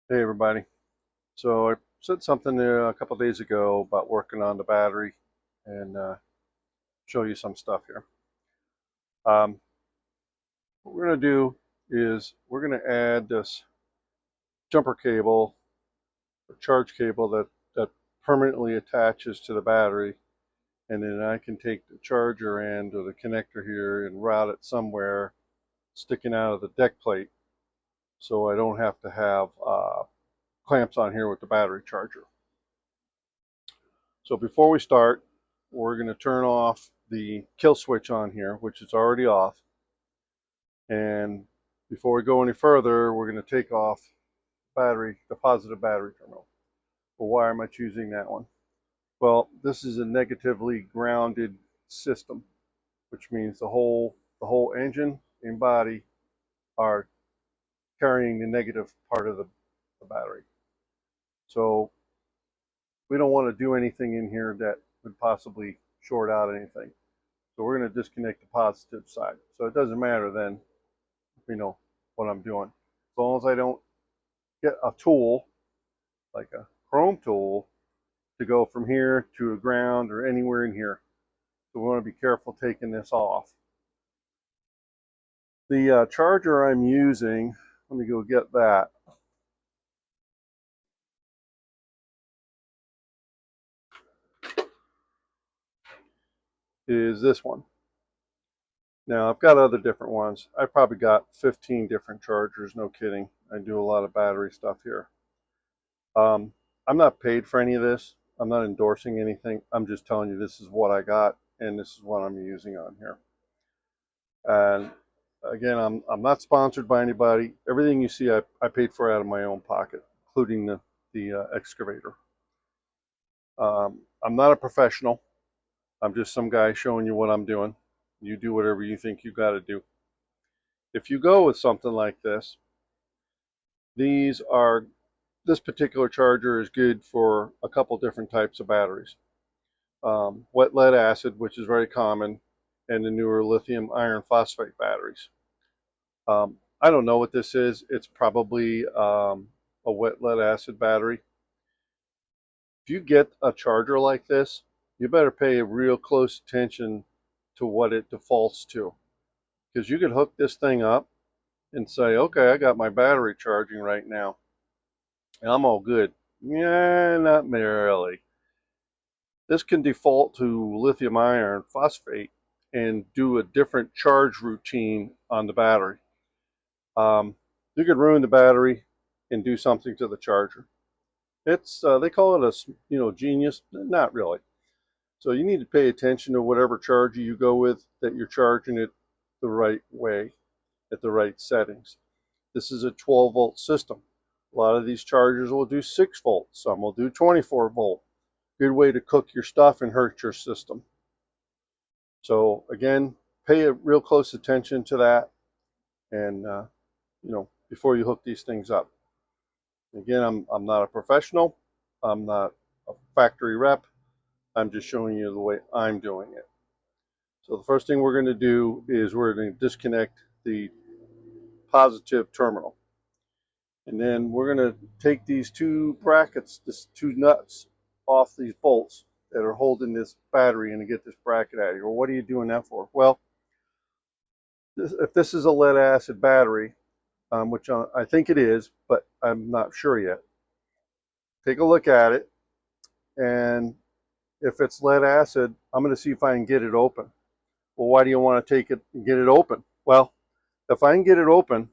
Hey everybody. So I said something a couple days ago about working on the battery and show you some stuff here. Um, what we're going to do is we're going to add this jumper cable or charge cable that permanently attaches to the battery, and then I can take the charger end or the connector here and route it somewhere sticking out of the deck plate so I don't have to have clamps on here with the battery charger. So before we start, we're going to turn off the kill switch on here, which is already off. And before we go any further, we're going to take off the positive battery terminal. Well, why am I choosing that one? Well, this is a negatively grounded system, which means the whole engine and body are carrying the negative part of the battery. So we don't want to do anything in here that would possibly short out anything. So we're going to disconnect the positive side. So it doesn't matter then, what I'm doing. As long as I don't get a tool, like a chrome tool, to go from here to a ground or anywhere in here. So we want to be careful taking this off. The charger I'm using, let me go get that. Is this one. Now I've got other different ones. I probably got 15 different chargers, no kidding. I do a lot of battery stuff here. I'm not paid for any of this. I'm not endorsing anything. I'm just telling you this is what I got and this is what I'm using on here. And again, I'm not sponsored by anybody. Everything you see, I paid for out of my own pocket, including the excavator. I'm not a professional. I'm just some guy showing you what I'm doing. You do whatever you think you got to do. If you go with something like this, these are this particular charger is good for a couple different types of batteries. Wet lead acid, which is very common, and the newer lithium iron phosphate batteries. I don't know what this is. It's probably a wet lead acid battery. If you get a charger like this, you better pay real close attention to what it defaults to. Because you could hook this thing up and say, okay, I got my battery charging right now, and I'm all good. Yeah, not really. This can default to lithium iron phosphate and do a different charge routine on the battery. You could ruin the battery and do something to the charger. It's they call it a genius, not really. So you need to pay attention to whatever charger you go with, that you're charging it the right way at the right settings. This is a 12-volt system. A lot of these chargers will do 6 volts. Some will do 24 volt. Good way to cook your stuff and hurt your system. So again, pay a real close attention to that, and before you hook these things up. Again, I'm not a professional. I'm not a factory rep. I'm just showing you the way I'm doing it. So the first thing we're going to do is we're going to disconnect the positive terminal. And then we're going to take these two brackets, these two nuts off these bolts that are holding this battery and to get this bracket out of here. Well, what are you doing that for? Well, if this is a lead acid battery, which I think it is, but I'm not sure yet, take a look at it, and if it's lead acid, I'm going to see if I can get it open. Well, why do you want to take it and get it open? Well, if I can get it open,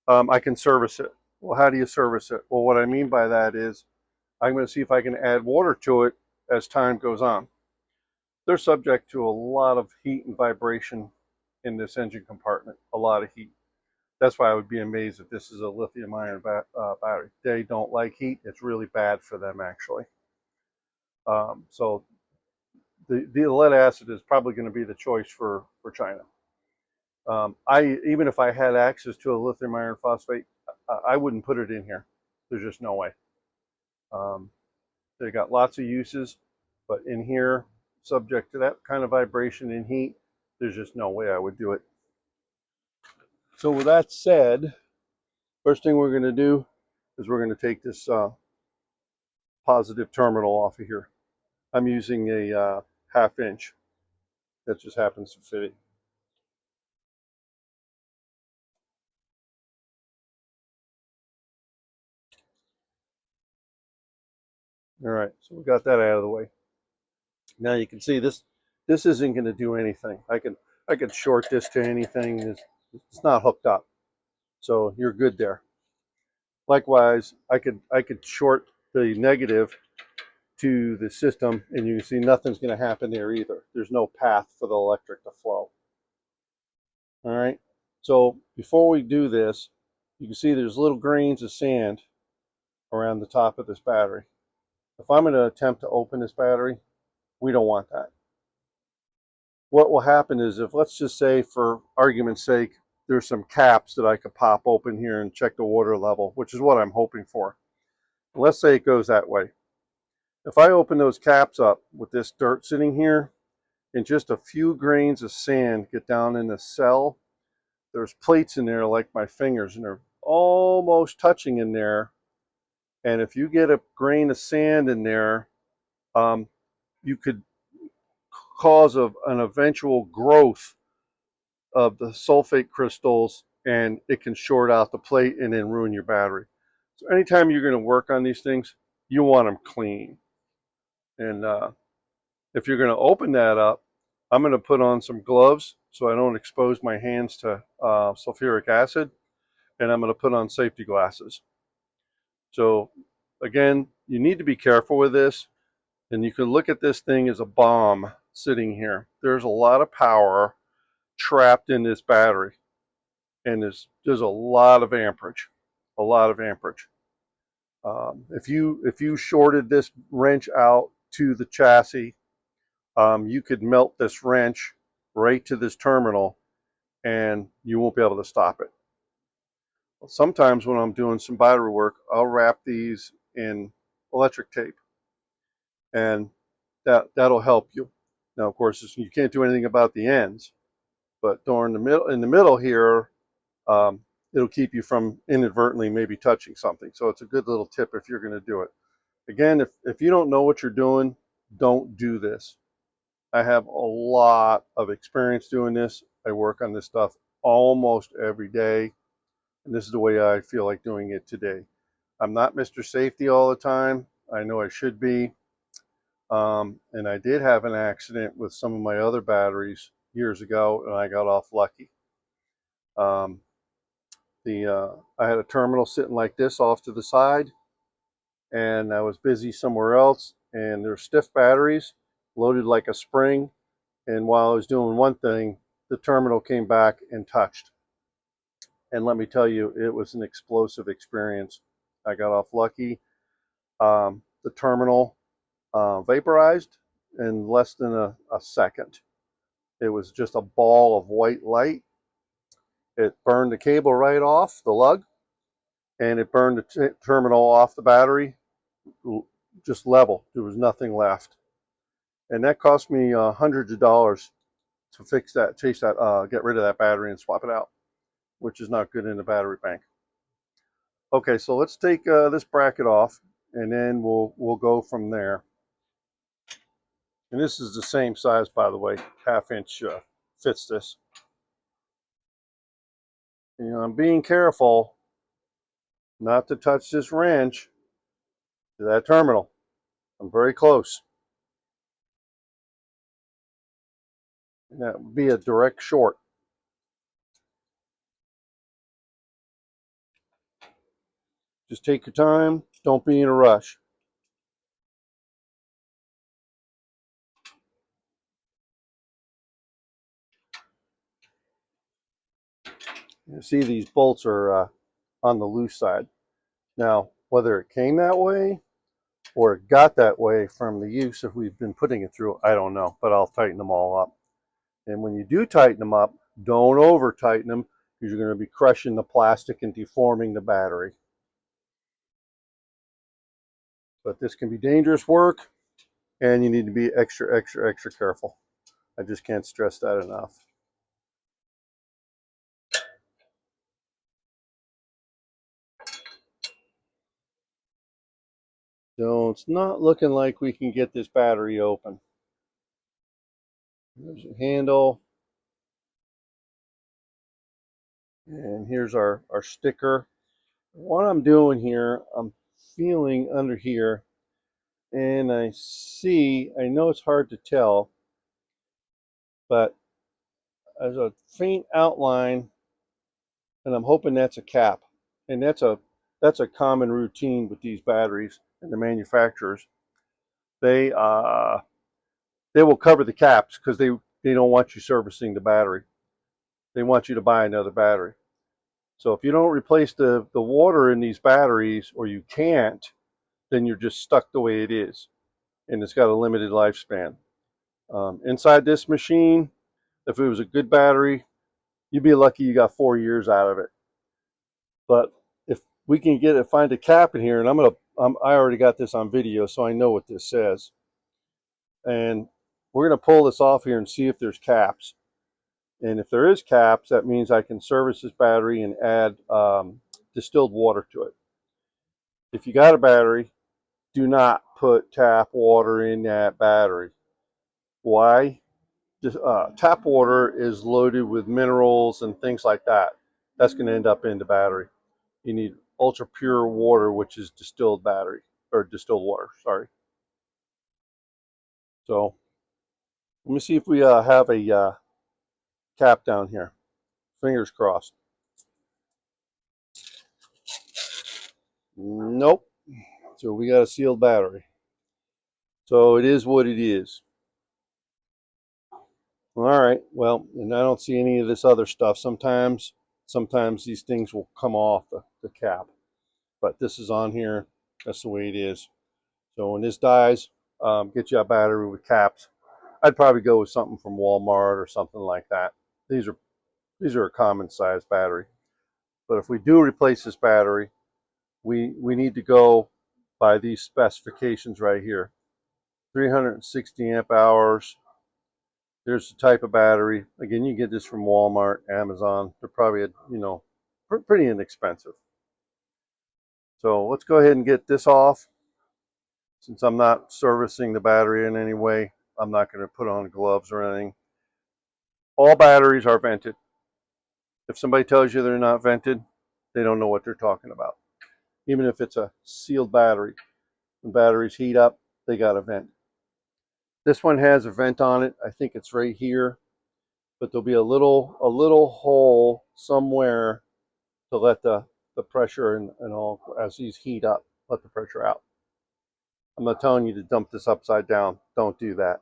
I can service it. Well, how do you service it? Well, what I mean by that is I'm going to see if I can add water to it as time goes on. They're subject to a lot of heat and vibration in this engine compartment, a lot of heat. That's why I would be amazed if this is a lithium ion battery. They don't like heat. It's really bad for them, actually. So the lead acid is probably going to be the choice for China. Even if I had access to a lithium iron phosphate, I wouldn't put it in here. There's just no way. They got lots of uses, but in here, subject to that kind of vibration and heat, there's just no way I would do it. So with that said, first thing we're going to do is we're going to take this positive terminal off of here. I'm using a 1/2 inch that just happens to fit it. All right, so we got that out of the way. Now you can see this isn't going to do anything. I could short this to anything. It's not hooked up, so you're good there. Likewise, I could short the negative to the system, and you can see nothing's going to happen there either. There's no path for the electric to flow. All right, so before we do this, you can see there's little grains of sand around the top of this battery. If I'm going to attempt to open this battery, we don't want that. What will happen is, if, let's just say for argument's sake, there's some caps that I could pop open here and check the water level, which is what I'm hoping for. Let's say it goes that way. If I open those caps up with this dirt sitting here, and just a few grains of sand get down in the cell, there's plates in there like my fingers, and they're almost touching in there. And if you get a grain of sand in there, you could cause an eventual growth of the sulfate crystals, and it can short out the plate and then ruin your battery. So anytime you're going to work on these things, you want them clean. And if you're going to open that up, I'm going to put on some gloves so I don't expose my hands to sulfuric acid, and I'm going to put on safety glasses. So again, you need to be careful with this, and you can look at this thing as a bomb sitting here. There's a lot of power trapped in this battery, and there's a lot of amperage, a lot of amperage. If you shorted this wrench out to the chassis, you could melt this wrench right to this terminal, and you won't be able to stop it. Sometimes when I'm doing some battery work, I'll wrap these in electric tape, and that'll help you. Now, of course, you can't do anything about the ends, but during in the middle here, it'll keep you from inadvertently maybe touching something. So it's a good little tip if you're going to do it. Again, if you don't know what you're doing, don't do this. I have a lot of experience doing this. I work on this stuff almost every day, and this is the way I feel like doing it today. I'm not Mr. Safety all the time. I know I should be. And I did have an accident with some of my other batteries years ago, and I got off lucky. I had a terminal sitting like this off to the side, and I was busy somewhere else, and they're stiff batteries loaded like a spring, and while I was doing one thing, the terminal came back and touched. And let me tell you, it was an explosive experience. I got off lucky. The terminal vaporized in less than a second. It was just a ball of white light. It burned the cable right off the lug, and it burned the terminal off the battery, just level. There was nothing left. And that cost me hundreds of dollars to fix that, get rid of that battery and swap it out, which is not good in the battery bank. Okay, so let's take this bracket off, and then we'll go from there. And this is the same size, by the way, 1/2 inch fits this. You know, I'm being careful not to touch this wrench to that terminal. I'm very close. And that would be a direct short. Just take your time. Don't be in a rush. You see these bolts are on the loose side. Now, whether it came that way or it got that way from the use if we've been putting it through, I don't know, but I'll tighten them all up. And when you do tighten them up, don't over tighten them, because you're going to be crushing the plastic and deforming the battery. But this can be dangerous work, and you need to be extra, extra, extra careful. I just can't stress that enough. So it's not looking like we can get this battery open. There's a handle. And here's our sticker. What I'm doing here, I'm feeling under here, and I know it's hard to tell, but there's a faint outline, and I'm hoping that's a cap. And that's a common routine with these batteries and the manufacturers. They they will cover the caps because they don't want you servicing the battery. They want you to buy another battery. So if you don't replace the water in these batteries, or you can't, then you're just stuck the way it is, and it's got a limited lifespan. Inside this machine, if it was a good battery, you'd be lucky you got 4 years out of it. But if we can find a cap in here, and I already got this on video, so I know what this says. And we're gonna pull this off here and see if there's caps. And if there is caps, that means I can service this battery and add distilled water to it. If you got a battery, do not put tap water in that battery. Why? Tap water is loaded with minerals and things like that. That's going to end up in the battery. You need ultra pure water, which is distilled battery, or distilled water, sorry. So let me see if we have a cap down here. Fingers crossed. Nope. So we got a sealed battery. So it is what it is. All right. Well, and I don't see any of this other stuff. Sometimes these things will come off the cap, but this is on here. That's the way it is. So when this dies, get you a battery with caps. I'd probably go with something from Walmart or something like that. These are a common size battery. But if we do replace this battery, we need to go by these specifications right here. 360 amp hours. There's the type of battery. Again, you get this from Walmart, Amazon. They're probably, pretty inexpensive. So let's go ahead and get this off. Since I'm not servicing the battery in any way, I'm not going to put on gloves or anything. All batteries are vented. If somebody tells you they're not vented, they don't know what they're talking about. Even if it's a sealed battery, when batteries heat up, they got a vent. This one has a vent on it. I think it's right here, but there'll be a little hole somewhere to let the pressure and all, as these heat up, let the pressure out. I'm not telling you to dump this upside down. Don't do that.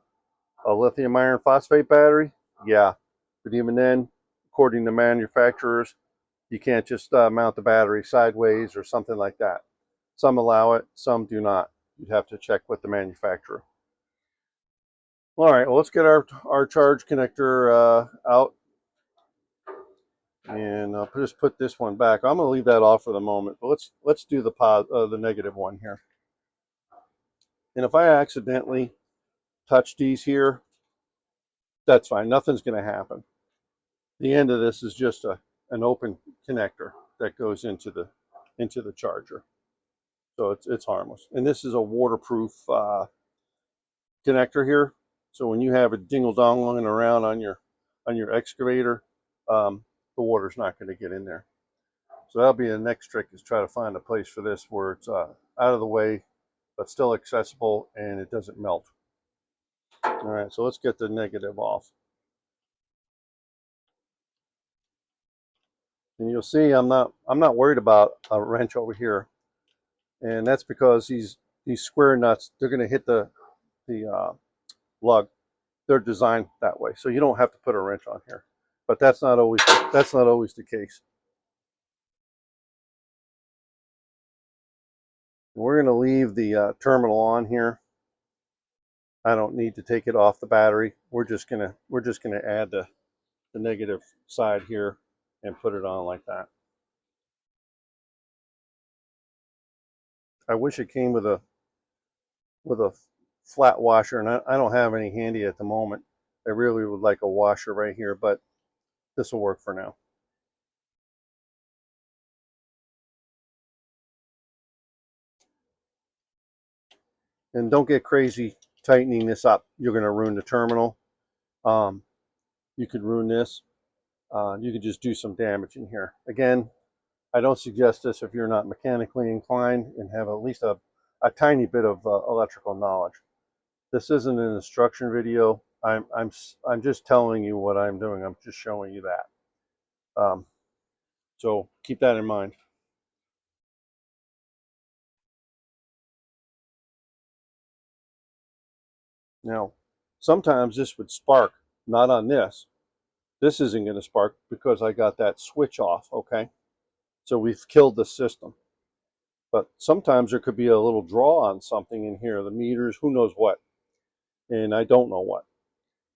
A lithium iron phosphate battery, yeah, but even then, according to manufacturers, you can't just mount the battery sideways or something like that. Some allow it, some do not. You'd have to check with the manufacturer. All right, well, let's get our charge connector out, and just put this one back. I'm going to leave that off for the moment, but let's do the negative one here. And if I accidentally touch these here, that's fine. Nothing's going to happen. The end of this is just an open connector that goes into the charger, so it's harmless. And this is a waterproof connector here, so when you have a dingle dongling around on your excavator, the water's not going to get in there. So that'll be the next trick, is try to find a place for this where it's out of the way but still accessible and it doesn't melt. All right, so let's get the negative off. And you'll see I'm not worried about a wrench over here, and that's because these square nuts, they're going to hit the lug. They're designed that way, so you don't have to put a wrench on here. But that's not always the case. We're going to leave the terminal on here. I don't need to take it off the battery. We're just gonna add the negative side here and put it on like that. I wish it came with a flat washer, and I don't have any handy at the moment. I really would like a washer right here, but this will work for now. And don't get crazy tightening this up. You're going to ruin the terminal. You could ruin this. You could just do some damage in here. Again, I don't suggest this if you're not mechanically inclined and have at least a tiny bit of electrical knowledge. This isn't an instruction video. I'm just telling you what I'm doing. I'm just showing you that. So keep that in mind. Now, sometimes this would spark, not on this. This isn't going to spark because I got that switch off, okay? So we've killed the system. But sometimes there could be a little draw on something in here, the meters, who knows what. And I don't know what.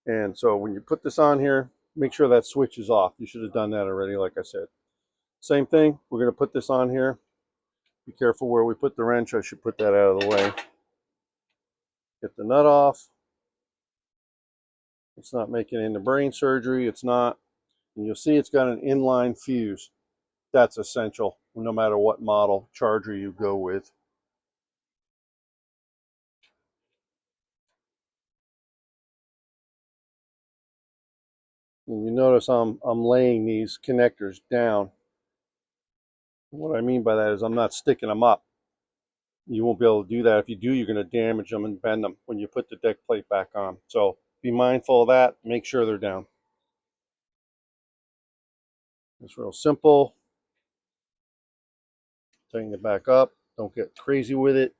And so when you put this on here, make sure that switch is off. You should have done that already, like I said. Same thing, we're going to put this on here. Be careful where we put the wrench. I should put that out of the way. Get the nut off. It's not making it into brain surgery. It's not. And you'll see it's got an inline fuse. That's essential no matter what model charger you go with. And you notice I'm laying these connectors down. What I mean by that is I'm not sticking them up. You won't be able to do that. If you do, you're going to damage them and bend them when you put the deck plate back on. So be mindful of that. Make sure they're down. It's real simple. Tighten it back up. Don't get crazy with it.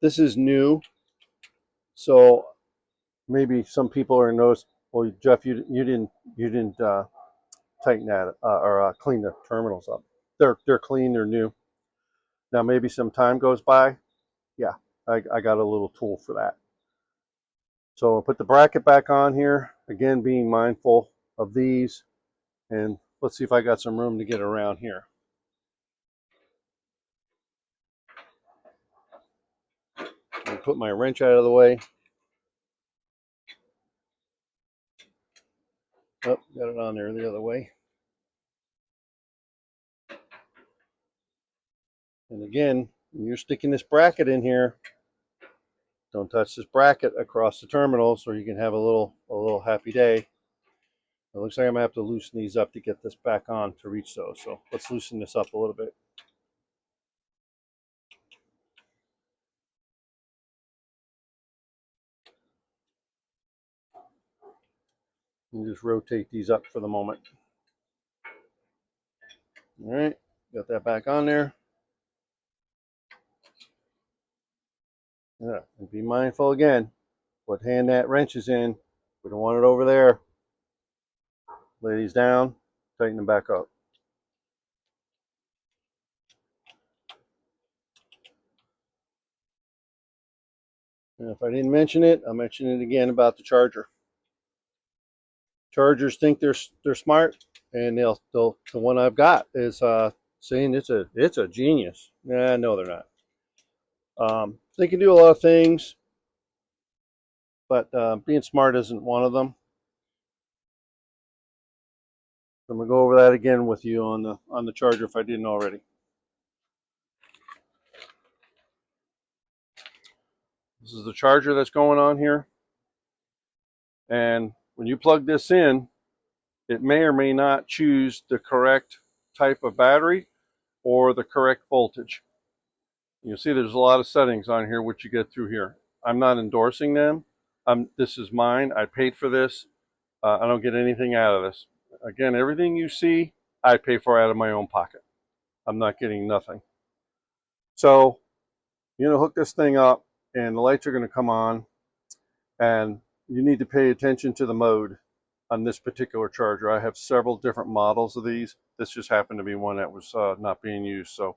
This is new, so maybe some are notice. Well, Jeff, you didn't tighten that or clean the terminals up. They're clean. They're new. Now maybe some time goes by. Yeah, I got a little tool for that. So I'll put the bracket back on here. Again, being mindful of these. And let's see if I got some room to get around here. I'll put my wrench out of the way. Oh, got it on there the other way. And again, when you're sticking this bracket in here, don't touch this bracket across the terminals or you can have a little happy day. It looks like I'm going to have to loosen these up to get this back on to reach those. So let's loosen this up a little bit. And just rotate these up for the moment. All right, got that back on there. Yeah, and be mindful again, what hand that wrench is in. We don't want it over there. Lay these down, tighten them back up. And if I didn't mention it, I'll mention it again about the charger. Chargers think they're smart, and they'll the one I've got is saying it's a genius. Nah, no, they're not. They can do a lot of things, but being smart isn't one of them. I'm gonna go over that again with you on the charger if I didn't already. This is the charger that's going on here, and when you plug this in, it may or may not choose the correct type of battery or the correct voltage. You'll see there's a lot of settings on here which you get through here. I'm not endorsing them. This is mine. I paid for this. I don't get anything out of this. Again, everything you see, I pay for out of my own pocket. I'm not getting nothing. So, hook this thing up and the lights are going to come on, and you need to pay attention to the mode on this particular charger. I have several different models of these. This just happened to be one that was not being used. So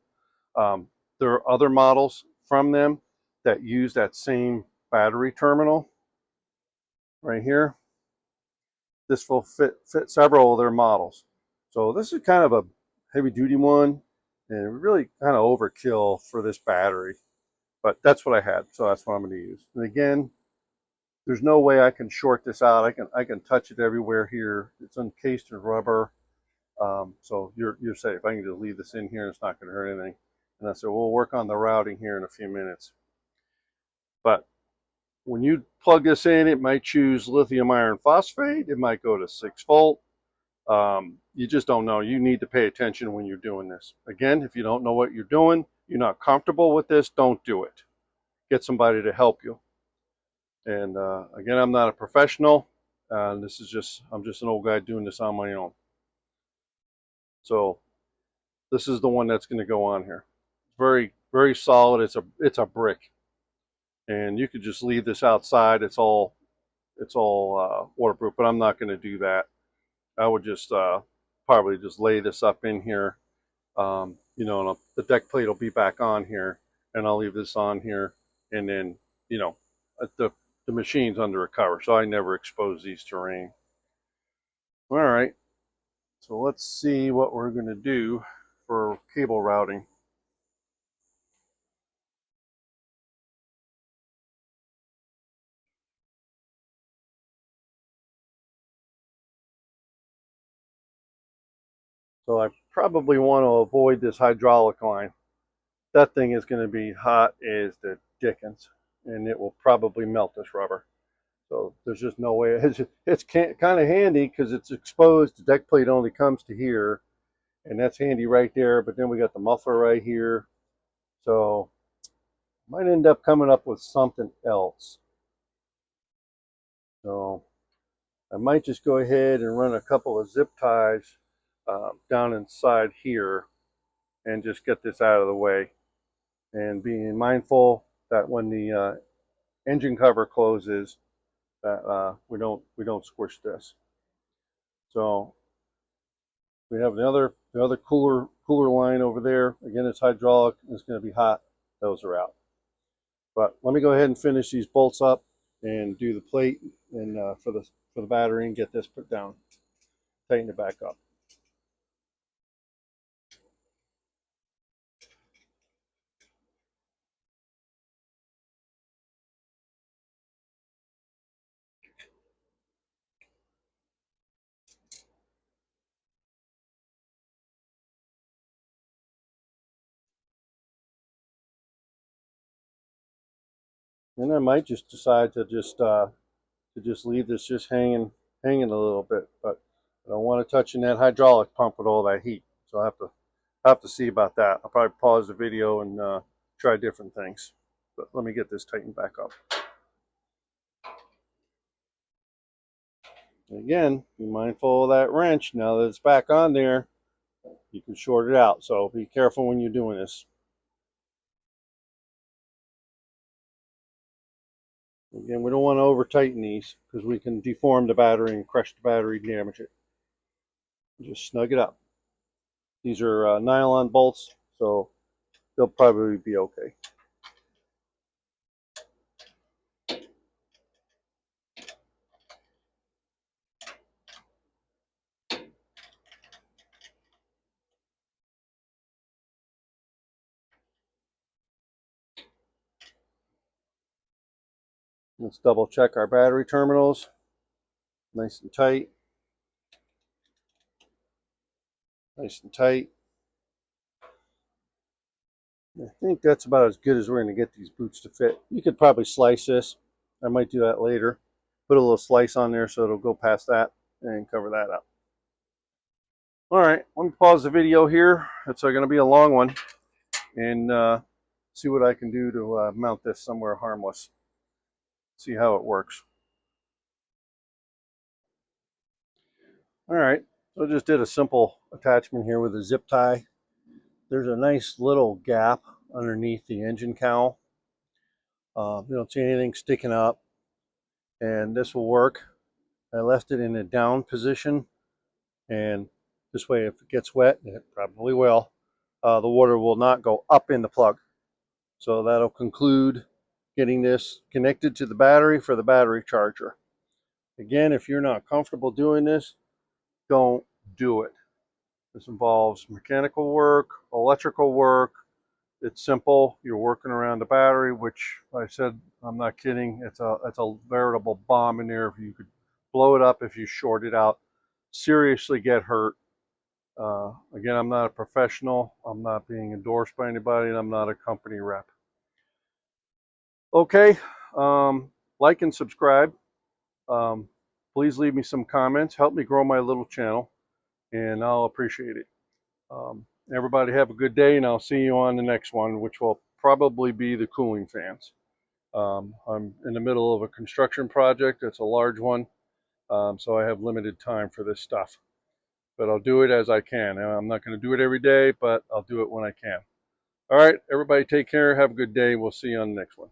there are other models from them that use that same battery terminal right here. This will fit several of their models. So this is kind of a heavy duty one and really kind of overkill for this battery. But that's what I had, so that's what I'm going to use. And again, there's no way I can short this out. I can touch it everywhere here. It's encased in rubber, so you're safe. I can just leave this in here. It's not going to hurt anything. And I said, we'll work on the routing here in a few minutes. But when you plug this in, it might choose lithium iron phosphate. It might go to 6 volt. You just don't know. You need to pay attention when you're doing this. Again, if you don't know what you're doing, you're not comfortable with this, don't do it. Get somebody to help you. And again, I'm not a professional. I'm just an old guy doing this on my own. So this is the one that's going to go on here. Very, very solid. It's a brick, and you could just leave this outside. It's all waterproof, but I'm not going to do that. I would just probably just lay this up in here. You know, and the deck plate will be back on here, and I'll leave this on here, and then, you know, the machine's under a cover, so I never expose these to rain. All right, so let's see what we're going to do for cable routing. So I probably want to avoid this hydraulic line. That thing is going to be hot as the dickens, and it will probably melt this rubber. So there's just no way. It's kind of handy because it's exposed. The deck plate only comes to here, and that's handy right there. But then we got the muffler right here. So might end up coming up with something else. So I might just go ahead and run a couple of zip ties down inside here and just get this out of the way. And being mindful that when the engine cover closes, that we don't squish this. So we have the other cooler line over there. Again, it's hydraulic. It's going to be hot. Those are out. But let me go ahead and finish these bolts up and do the plate and for the battery and get this put down. Tighten it back up. And I might just decide to just leave this just hanging a little bit, but I don't want to touch in that hydraulic pump with all that heat. So I have to see about that. I'll probably pause the video and try different things. But let me get this tightened back up. And again, be mindful of that wrench. Now that it's back on there, you can short it out. So be careful when you're doing this. Again, we don't want to over tighten these because we can deform the battery and crush the battery and damage it. Just snug it up. These are nylon bolts, so they'll probably be okay. Let's double check our battery terminals. Nice and tight. Nice and tight. I think that's about as good as we're going to get these boots to fit. You could probably slice this. I might do that later. Put a little slice on there so it'll go past that and cover that up. All right, let me pause the video here. It's going to be a long one, and see what I can do to mount this somewhere harmless. See how it works. All right, so I just did a simple attachment here with a zip tie. There's a nice little gap underneath the engine cowl. You don't see anything sticking up, and this will work. I left it in a down position, and this way if it gets wet, and it probably will, the water will not go up in the plug. So that'll conclude getting this connected to the battery for the battery charger. Again, if you're not comfortable doing this, don't do it. This involves mechanical work, electrical work. It's simple. You're working around the battery, which I said, I'm not kidding. It's a veritable bomb in there. If you could blow it up, if you short it out, seriously get hurt. Again, I'm not a professional. I'm not being endorsed by anybody, and I'm not a company rep. Okay, like and subscribe. Please leave me some comments. Help me grow my little channel, and I'll appreciate it. Everybody have a good day, and I'll see you on the next one, which will probably be the cooling fans. I'm in the middle of a construction project. It's a large one, so I have limited time for this stuff. But I'll do it as I can. And I'm not going to do it every day, but I'll do it when I can. All right, everybody take care. Have a good day. We'll see you on the next one.